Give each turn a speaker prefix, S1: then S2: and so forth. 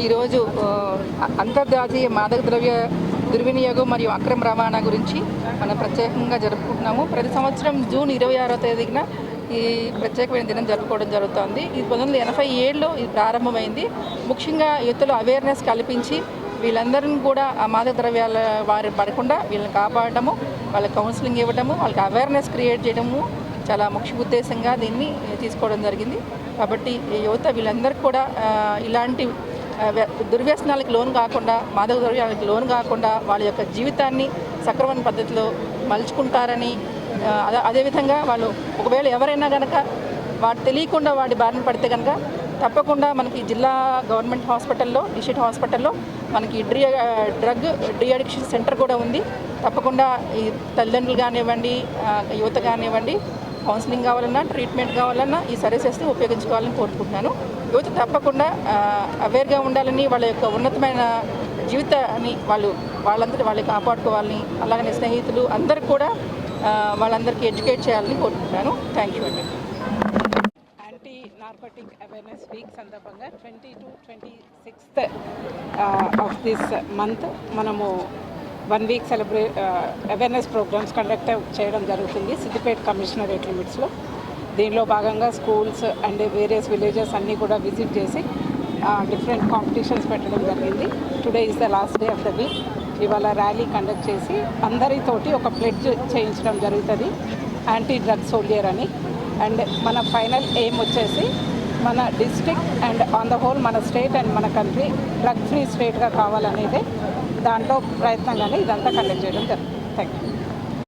S1: ఈరోజు అంతర్జాతీయ మాదక ద్రవ్య దుర్వినియోగం మరియు అక్రమ రవాణా గురించి మనం ప్రత్యేకంగా జరుపుకుంటున్నాము. ప్రతి సంవత్సరం జూన్ 26వ తేదీన ఈ ప్రత్యేకమైన దినం జరుపుకోవడం జరుగుతుంది. ఇది 1987లో ఇది ప్రారంభమైంది. ముఖ్యంగా యువతలో అవేర్నెస్ కల్పించి వీళ్ళందరినీ కూడా ఆ మాదక ద్రవ్యాల వారి పడకుండా వీళ్ళని కాపాడటము, వాళ్ళకి కౌన్సిలింగ్ ఇవ్వడము, వాళ్ళకి అవేర్నెస్ క్రియేట్ చేయడము చాలా ముఖ్య ఉద్దేశంగా దీన్ని తీసుకోవడం జరిగింది. కాబట్టి యువత వీళ్ళందరికీ కూడా ఇలాంటి దుర్వ్యసనాలకు లోను కాకుండా, మాదక ద్రవ్యాలకు లోను కాకుండా వాళ్ళ యొక్క జీవితాన్ని సక్రమమైన పద్ధతిలో మలుచుకుంటారని, అదేవిధంగా వాళ్ళు ఒకవేళ ఎవరైనా కనుక వాడు తెలియకుండా వాడి బారిన పడితే కనుక తప్పకుండా మనకి జిల్లా గవర్నమెంట్ హాస్పిటల్లో, డిస్ట్రిక్ట్ హాస్పిటల్లో మనకి డ్రగ్ డి అడిక్షన్ సెంటర్ కూడా ఉంది. తప్పకుండా ఈ తల్లిదండ్రులు కానివ్వండి, యువత కానివ్వండి, కౌన్సిలింగ్ కావాలన్నా, ట్రీట్మెంట్ కావాలన్నా ఈ సర్వీసెస్ని ఉపయోగించుకోవాలని కోరుకుంటున్నాను. యువత తప్పకుండా అవేర్గా ఉండాలని, వాళ్ళ యొక్క ఉన్నతమైన జీవితాన్ని వాళ్ళందరూ వాళ్ళకి కాపాడుకోవాలని, అలాగనే స్నేహితులు అందరూ కూడా వాళ్ళందరికీ ఎడ్యుకేట్ చేయాలని కోరుకుంటున్నాను. థ్యాంక్ యూ అండి.
S2: యాంటీ నార్కోటిక్ అవేర్నెస్ వీక్ సందర్భంగా 20 to 26th of this month మనము 1 వీక్ అవేర్నెస్ ప్రోగ్రామ్స్ కండక్ట్ చేయడం జరుగుతుంది సిద్దిపేట కమిషనరేట్ లిమిట్స్లో. దీనిలో భాగంగా స్కూల్స్ అండ్ వేరియస్ విలేజెస్ అన్నీ కూడా విజిట్ చేసి డిఫరెంట్ కాంపిటీషన్స్ పెట్టడం జరిగింది. Today is the last day of the week. ఇవాళ ర్యాలీ కండక్ట్ చేసి అందరితోటి ఒక ప్లెడ్జ్ చేయించడం జరుగుతుంది, యాంటీ డ్రగ్ సోల్జర్ అని. అండ్ మన ఫైనల్ ఎయిమ్ వచ్చేసి మన district and on the whole మన స్టేట్ అండ్ మన కంట్రీ డ్రగ్ ఫ్రీ స్టేట్గా కావాలనేదే దాంట్లో ప్రయత్నంగానే ఇదంతా కండక్ట్ చేయడం జరుగుతుంది. Thank you.